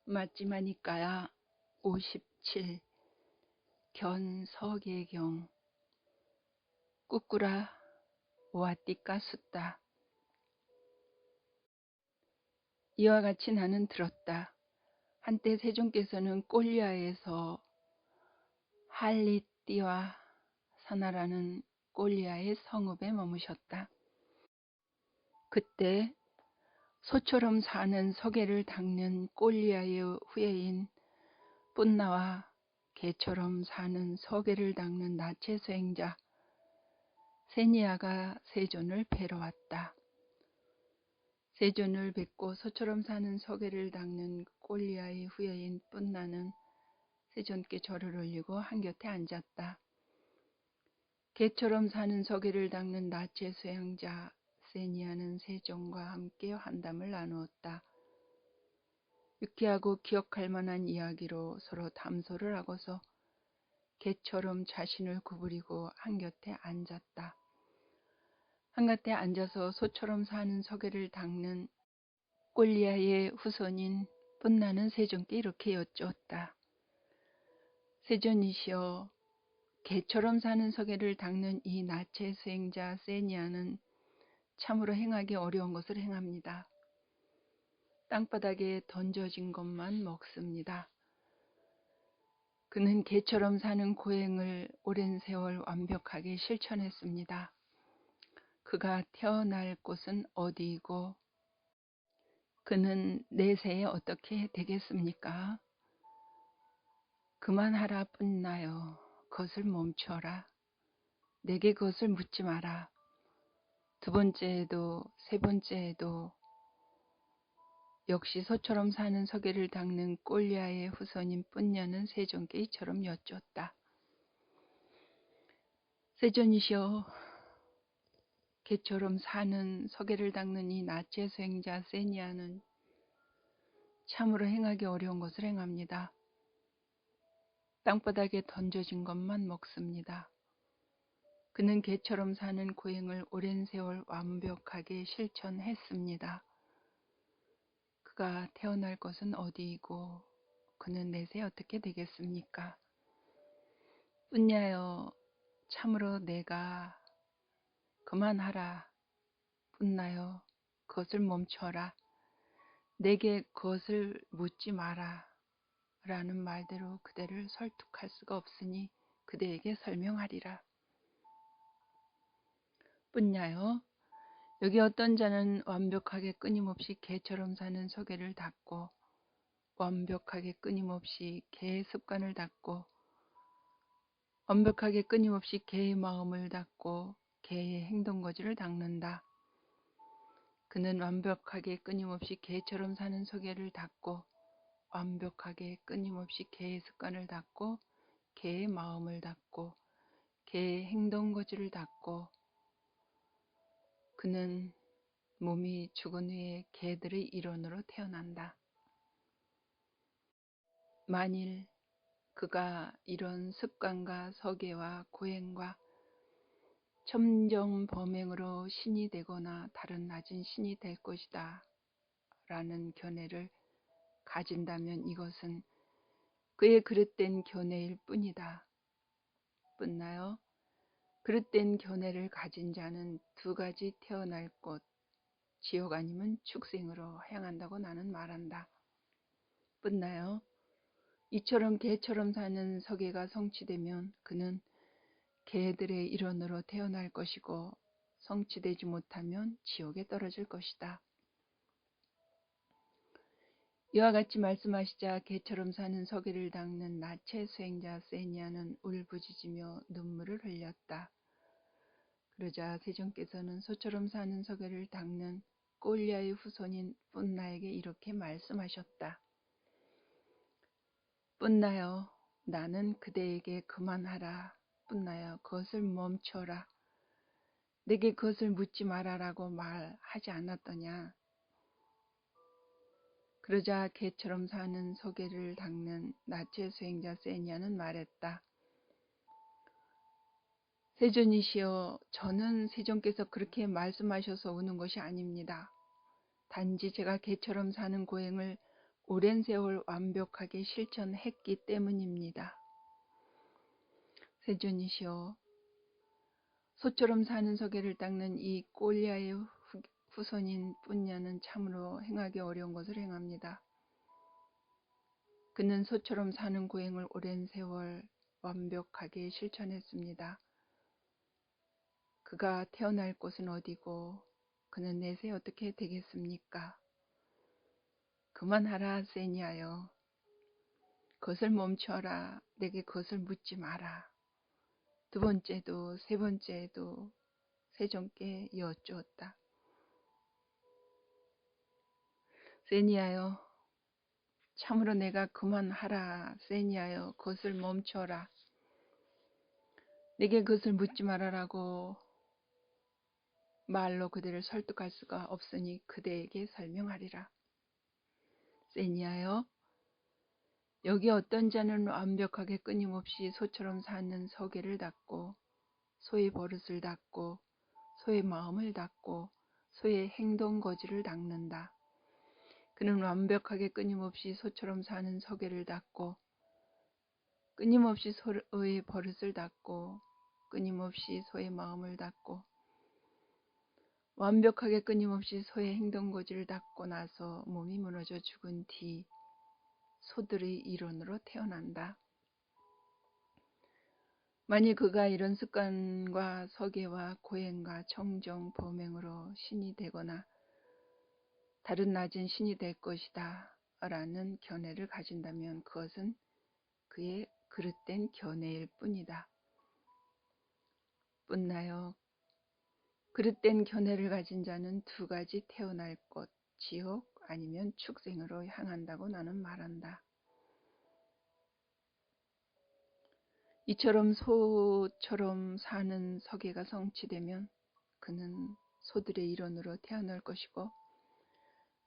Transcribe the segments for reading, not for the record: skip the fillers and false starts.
맞지마니까야 57 견서계경 꾸꾸라 와띠까 숫다. 이와 같이 나는 들었다. 한때 세종께서는 꼴리아에서 할리띠와 사나라는 꼴리아의 성읍에 머무셨다. 그때 소처럼 사는 서계를 닦는 꼴리아의 후예인 뿐나와 개처럼 사는 서계를 닦는 나체 수행자 세니아가 세존을 뵈러 왔다. 세존을 뵙고 소처럼 사는 서계를 닦는 꼴리아의 후예인 뿐나는 세존께 절을 올리고 한곁에 앉았다. 개처럼 사는 서계를 닦는 나체 수행자 세니아는 세존과 함께 환담을 나누었다. 유쾌하고 기억할 만한 이야기로 서로 담소를 하고서 개처럼 자신을 구부리고 한곁에 앉았다. 한곁에 앉아서 소처럼 사는 서계를 닦는 꼴리아의 후손인 뿐나는 세존께 이렇게 여쭈었다. 세존이시여, 개처럼 사는 서계를 닦는 이 나체 수행자 세니아는 참으로 행하기 어려운 것을 행합니다. 땅바닥에 던져진 것만 먹습니다. 그는 개처럼 사는 고행을 오랜 세월 완벽하게 실천했습니다. 그가 태어날 곳은 어디이고 그는 내세에 어떻게 되겠습니까? 그만하라 뿐나요. 그것을 멈춰라. 내게 그것을 묻지 마라. 두 번째에도 세 번째에도 역시 소처럼 사는 서계를 닦는 꼴리아의 후손인 뿐녀는 세존께 이처럼 여쭈었다. 세존이시여, 개처럼 사는 서계를 닦는 이 나체 수행자 세니아는 참으로 행하기 어려운 것을 행합니다. 땅바닥에 던져진 것만 먹습니다. 그는 개처럼 사는 고행을 오랜 세월 완벽하게 실천했습니다. 그가 태어날 것은 어디이고 그는 내세 어떻게 되겠습니까? 뿐냐여, 참으로 내가 그만하라. 뿐나여, 그것을 멈춰라. 내게 그것을 묻지 마라. 라는 말대로 그대를 설득할 수가 없으니 그대에게 설명하리라. 뿐냐여, 여기 어떤 자는 완벽하게 끊임없이 개처럼 사는 서계를 닦고 완벽하게 끊임없이 개의 습관을 닦고 완벽하게 끊임없이 개의 마음을 닦고 개의 행동거지를 닦는다. 그는 완벽하게 끊임없이 개처럼 사는 서계를 닦고 완벽하게 끊임없이 개의 습관을 닦고 개의 마음을 닦고 개의 행동거지를 닦고 그는 몸이 죽은 후에 개들의 일원으로 태어난다. 만일 그가 이런 습관과 서계와 고행과 첨정 범행으로 신이 되거나 다른 낮은 신이 될 것이다 라는 견해를 가진다면 이것은 그의 그릇된 견해일 뿐이다. 뿐나요? 그릇된 견해를 가진 자는 두 가지 태어날 곳, 지옥 아니면 축생으로 향한다고 나는 말한다. 뿐나요? 이처럼 개처럼 사는 서계가 성취되면 그는 개들의 일원으로 태어날 것이고 성취되지 못하면 지옥에 떨어질 것이다. 이와 같이 말씀하시자 개처럼 사는 서계를 닦는 나체 수행자 세니아는 울부짖으며 눈물을 흘렸다. 그러자 세존께서는 소처럼 사는 서계를 닦는 꼴리아의 후손인 뿐나에게 이렇게 말씀하셨다. 뿐나여, 나는 그대에게 그만하라. 뿐나여, 그것을 멈춰라. 내게 그것을 묻지 마라라고 말하지 않았더냐. 그러자 개처럼 사는 서계를 닦는 나체 수행자 세니아는 말했다. 세존이시여, 저는 세존께서 그렇게 말씀하셔서 우는 것이 아닙니다. 단지 제가 개처럼 사는 고행을 오랜 세월 완벽하게 실천했기 때문입니다. 세존이시여, 소처럼 사는 서계를 닦는 이 꼴리아의 후손인 뿐냐는 참으로 행하기 어려운 것을 행합니다. 그는 소처럼 사는 고행을 오랜 세월 완벽하게 실천했습니다. 그가 태어날 곳은 어디고 그는 내세 어떻게 되겠습니까? 그만하라 세니하여. 그것을 멈춰라. 내게 그것을 묻지 마라. 두 번째도 세 번째도 세존께 여쭈었다. 세니하여, 참으로 내가 그만하라. 세니하여, 그것을 멈춰라. 내게 그것을 묻지 말아라고 말로 그대를 설득할 수가 없으니 그대에게 설명하리라. 세니하여, 여기 어떤 자는 완벽하게 끊임없이 소처럼 사는 서계를 닦고 소의 버릇을 닦고 소의 마음을 닦고 소의 행동 거지를 닦는다. 그는 완벽하게 끊임없이 소처럼 사는 서계를 닦고 끊임없이 소의 버릇을 닦고 끊임없이 소의 마음을 닦고 완벽하게 끊임없이 소의 행동 거지를 닦고 나서 몸이 무너져 죽은 뒤 소들의 일원으로 태어난다. 만일 그가 이런 습관과 서계와 고행과 청정, 범행으로 신이 되거나 다른 낮은 신이 될 것이다 라는 견해를 가진다면 그것은 그의 그릇된 견해일 뿐이다. 뿐나요, 그릇된 견해를 가진 자는 두 가지 태어날 곳, 지옥 아니면 축생으로 향한다고 나는 말한다. 이처럼 소처럼 사는 서계가 성취되면 그는 소들의 일원으로 태어날 것이고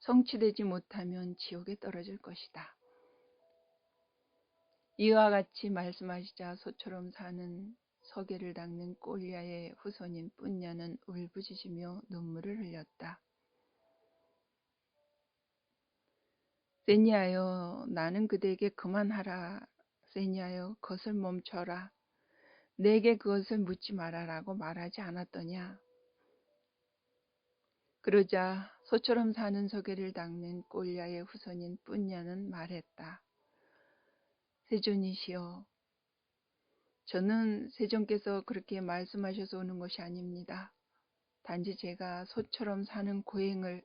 성취되지 못하면 지옥에 떨어질 것이다. 이와 같이 말씀하시자 소처럼 사는 서계를 닦는 꼴리아의 후손인 뿐냐는 울부짖으며 눈물을 흘렸다. 세니하여, 나는 그대에게 그만하라. 세니하여, 그것을 멈춰라. 내게 그것을 묻지 말아라고 말하지 않았더냐. 그러자 소처럼 사는 서계를 닦는 꼴리아의 후손인 뿐냐는 말했다. 세존이시여, 저는 세존께서 그렇게 말씀하셔서 오는 것이 아닙니다. 단지 제가 소처럼 사는 고행을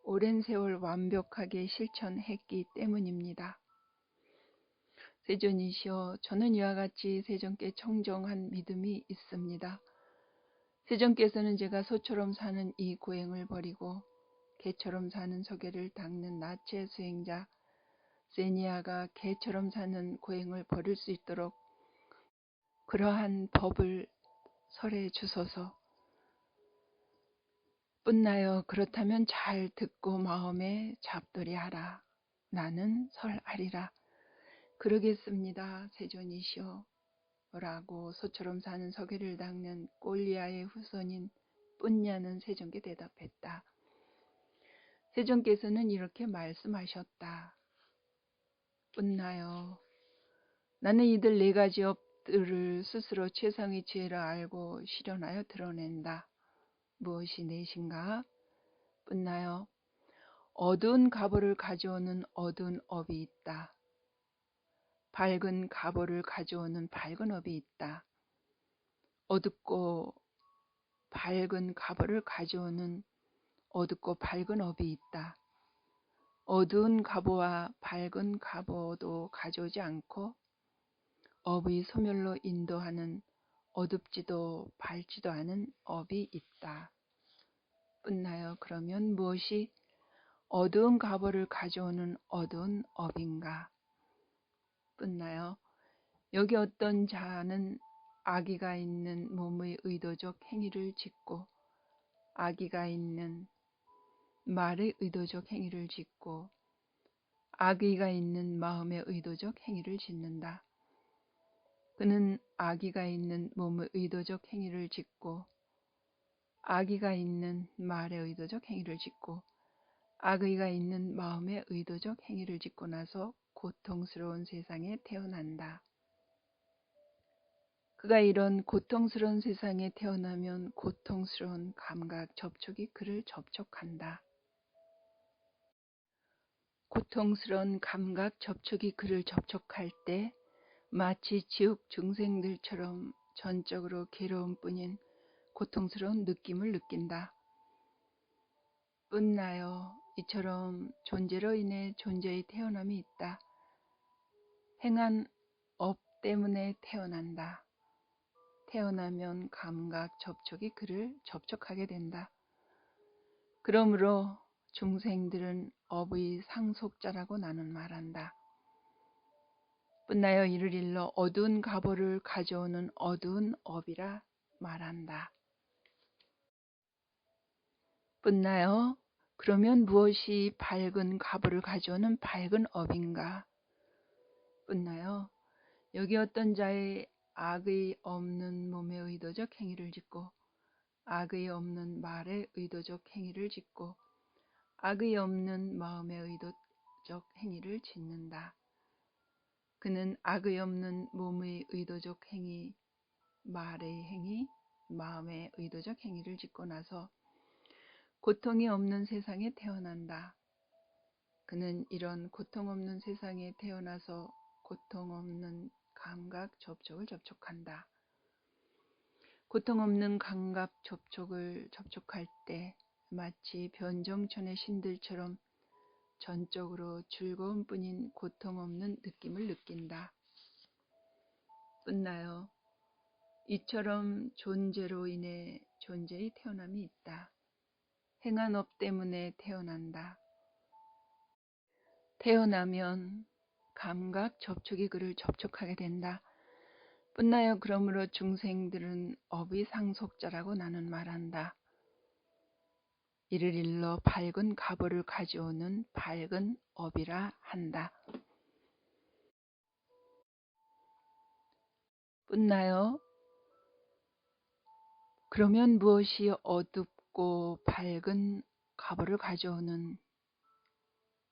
오랜 세월 완벽하게 실천했기 때문입니다. 세존이시여, 저는 이와 같이 세존께 청정한 믿음이 있습니다. 세존께서는 제가 소처럼 사는 이 고행을 버리고 개처럼 사는 서계를 닦는 나체 수행자 세니아가 개처럼 사는 고행을 버릴 수 있도록 그러한 법을 설해 주소서. 뿐나여, 그렇다면 잘 듣고 마음에 잡돌이하라. 나는 설하리라. 그러겠습니다. 세존이시여. 라고 소처럼 사는 서계를 닦는 꼴리아의 후손인 뿐냐는 세존께 대답했다. 세존께서는 이렇게 말씀하셨다. 뿐나여, 나는 이들 네 가지 업들을 스스로 최상의 지혜를 알고 실현하여 드러낸다. 무엇이 넷인가? 뿐나여, 어두운 갑오를 가져오는 어두운 업이 있다. 밝은 갑오를 가져오는 밝은 업이 있다. 어둡고 밝은 갑오를 가져오는 어둡고 밝은 업이 있다. 어두운 갑오와 밝은 갑오도 가져오지 않고 업의 소멸로 인도하는 어둡지도 밝지도 않은 업이 있다. 뿐나여, 그러면 무엇이 어두운 갑오를 가져오는 어두운 업인가? 뿐나여, 여기 어떤 자는 악의가 있는 몸의 의도적 행위를 짓고 악의가 있는 말의 의도적 행위를 짓고 악의가 있는 마음의 의도적 행위를 짓는다. 그는 악의가 있는 몸의 의도적 행위를 짓고 악의가 있는 말의 의도적 행위를 짓고 악의가 있는 마음의 의도적 행위를 짓고 나서 고통스러운 세상에 태어난다. 그가 이런 고통스러운 세상에 태어나면 고통스러운 감각 접촉이 그를 접촉한다. 고통스러운 감각 접촉이 그를 접촉할 때 마치 지옥 중생들처럼 전적으로 괴로움 뿐인 고통스러운 느낌을 느낀다. 뿐나여 이처럼 존재로 인해 존재의 태어남이 있다. 행한 업 때문에 태어난다. 태어나면 감각 접촉이 그를 접촉하게 된다. 그러므로 중생들은 업의 상속자라고 나는 말한다. 뿐나여 이를 일러 어두운 가보를 가져오는 어두운 업이라 말한다. 뿐나여 그러면 무엇이 밝은 가보를 가져오는 밝은 업인가? 뿐나여 여기 어떤 자의 악의 없는 몸의 의도적 행위를 짓고 악의 없는 말의 의도적 행위를 짓고 악의 없는 마음의 의도적 행위를 짓는다. 그는 악의 없는 몸의 의도적 행위, 말의 행위, 마음의 의도적 행위를 짓고 나서 고통이 없는 세상에 태어난다. 그는 이런 고통 없는 세상에 태어나서 고통 없는 감각 접촉을 접촉한다. 고통 없는 감각 접촉을 접촉할 때 마치 변정천의 신들처럼 전적으로 즐거움 뿐인 고통 없는 느낌을 느낀다. 뿐나여 이처럼 존재로 인해 존재의 태어남이 있다. 행한 업 때문에 태어난다. 태어나면 감각 접촉이 그를 접촉하게 된다. 뿐나여 그러므로 중생들은 업의 상속자라고 나는 말한다. 이를 일러 밝은 가보를 가져오는 밝은 업이라 한다. 뿐나여 그러면 무엇이 어둡고 밝은 가보를 가져오는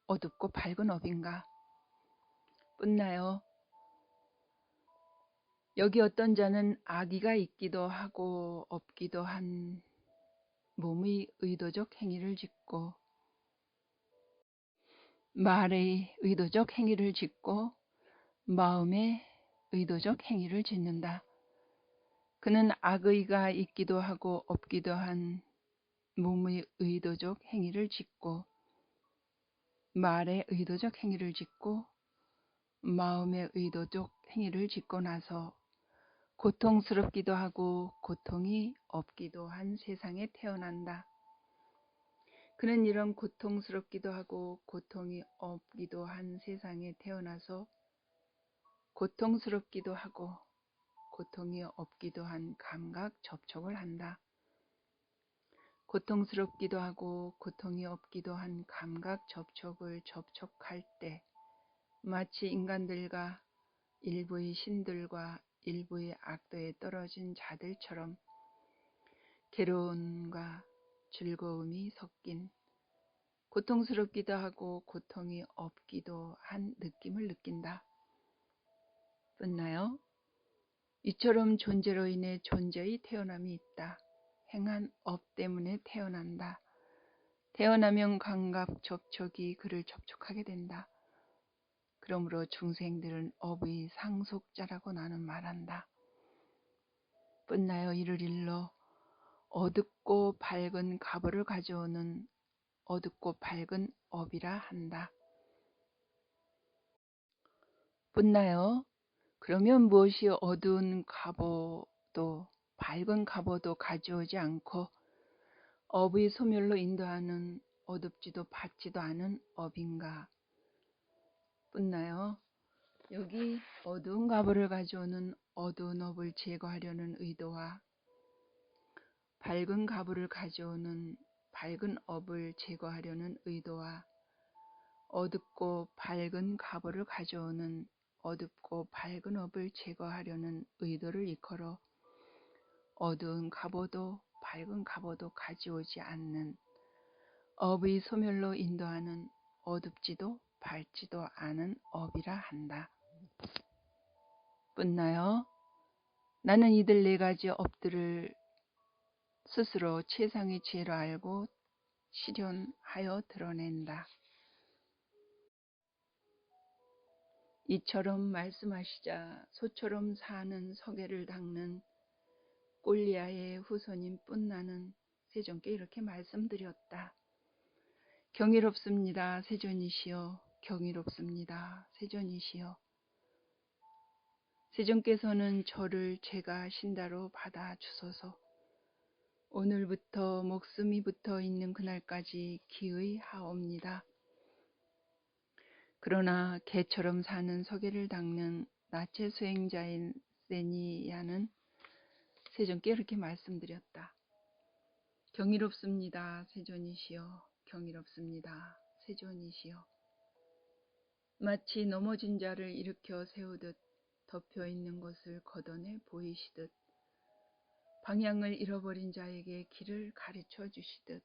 어둡고 밝은 업인가? 뿐나여 여기 어떤 자는 악의가 있기도 하고 없기도 한 몸의 의도적 행위를 짓고 말의 의도적 행위를 짓고 마음의 의도적 행위를 짓는다. 그는 악의가 있기도 하고 없기도 한 몸의 의도적 행위를 짓고 말의 의도적 행위를 짓고 마음의 의도적 행위를 짓고 나서 고통스럽기도 하고 고통이 없기도 한 세상에 태어난다. 그는 이런 고통스럽기도 하고 고통이 없기도 한 세상에 태어나서 고통스럽기도 하고 고통이 없기도 한 감각 접촉을 한다. 고통스럽기도 하고 고통이 없기도 한 감각 접촉을 접촉할 때 마치 인간들과 일부의 신들과 일부의 악도에 떨어진 자들처럼 괴로움과 즐거움이 섞인 고통스럽기도 하고 고통이 없기도 한 느낌을 느낀다. 뿐나여 이처럼 존재로 인해 존재의 태어남이 있다. 행한 업 때문에 태어난다. 태어나면 감각 접촉이 그를 접촉하게 된다. 그러므로 중생들은 업의 상속자라고 나는 말한다. 뿐나여 이를 일러 어둡고 밝은 가보를 가져오는 어둡고 밝은 업이라 한다. 뿐나여 그러면 무엇이 어두운 가보도 밝은 가보도 가져오지 않고 업의 소멸로 인도하는 어둡지도 밝지도 않은 업인가? 뿐나여 여기 어두운 가보를 가져오는 어두운 업을 제거하려는 의도와 밝은 가보를 가져오는 밝은 업을 제거하려는 의도와 어둡고 밝은 가보를 가져오는 어둡고 밝은 업을 제거하려는 의도를 일컬어 어두운 가보도 밝은 가보도 가져오지 않는 업의 소멸로 인도하는 어둡지도 밝지도 않은 업이라 한다. 뿐나요. 나는 이들 네 가지 업들을 스스로 최상의 지혜로 알고 실현하여 드러낸다. 이처럼 말씀하시자 소처럼 사는 서계를 닦는 꼴리아의 후손인 뿐나는 세존께 이렇게 말씀드렸다. 경이롭습니다. 세존이시여. 경이롭습니다. 세존이시여. 세존께서는 저를 제가 신다로 받아 주소서. 오늘부터 목숨이 붙어 있는 그날까지 기의하옵니다. 그러나 개처럼 사는 서계를 닦는 나체 수행자인 세니야는 세존께 이렇게 말씀드렸다. 경이롭습니다. 세존이시여. 경이롭습니다. 세존이시여. 마치 넘어진 자를 일으켜 세우듯 덮여있는 것을 걷어내 보이시듯 방향을 잃어버린 자에게 길을 가르쳐 주시듯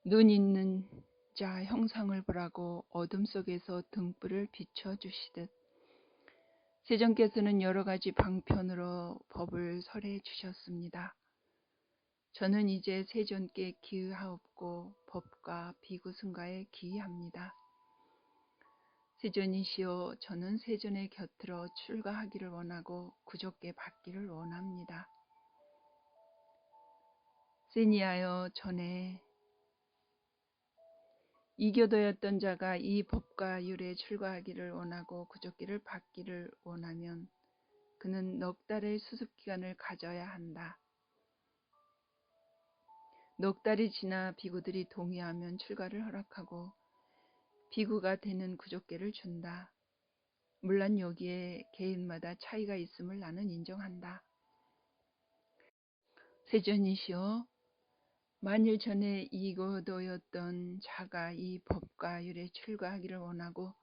눈 있는 자 형상을 보라고 어둠 속에서 등불을 비춰주시듯 세존께서는 여러 가지 방편으로 법을 설해 주셨습니다. 저는 이제 세존께 기의하옵고 법과 비구승가에 기의합니다. 세존이시여, 저는 세존의 곁으로 출가하기를 원하고 구족계 받기를 원합니다. 세니하여 전에 이교도였던 자가 이 법과 율에 출가하기를 원하고 구족기를 받기를 원하면 그는 넉 달의 수습기간을 가져야 한다. 넉 달이 지나 비구들이 동의하면 출가를 허락하고 비구가 되는 구족계를 준다. 물론 여기에 개인마다 차이가 있음을 나는 인정한다. 세존이시여, 만일 전에 이교도였던 자가 이 법과 율에 출가하기를 원하고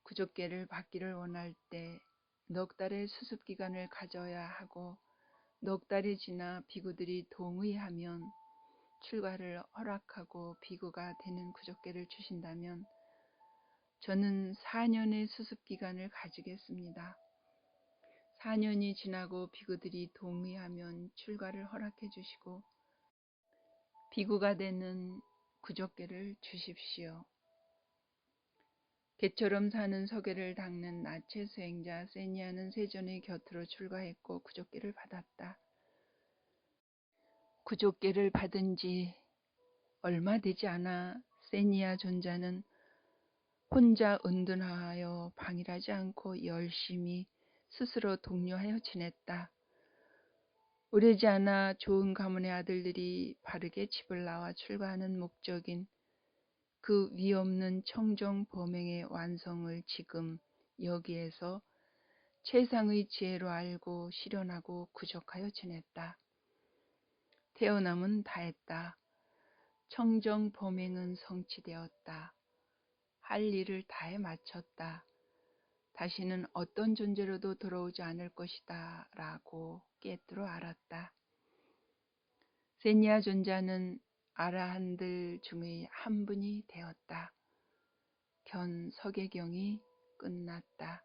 구족계를 받기를 원할 때 넉 달의 수습기간을 가져야 하고 넉 달이 지나 비구들이 동의하면 출가를 허락하고 비구가 되는 구족계를 주신다면 저는 4년의 수습기간을 가지겠습니다. 4년이 지나고 비구들이 동의하면 출가를 허락해 주시고 비구가 되는 구족계를 주십시오. 개처럼 사는 서계를 닦는 나체 수행자 세니아는 세존의 곁으로 출가했고 구족계를 받았다. 구족계를 받은 지 얼마 되지 않아 세니아 존자는 혼자 은둔하여 방일하지 않고 열심히 스스로 독려하여 지냈다. 오래지 않아 좋은 가문의 아들들이 바르게 집을 나와 출가하는 목적인 그 위없는 청정 범행의 완성을 지금 여기에서 최상의 지혜로 알고 실현하고 구족하여 지냈다. 태어남은 다했다. 청정 범행은 성취되었다. 할 일을 다해 마쳤다. 다시는 어떤 존재로도 돌아오지 않을 것이다 라고 깨뜨려 알았다. 세니아 존자는 아라한들 중의 한 분이 되었다. 견 서계경이 끝났다.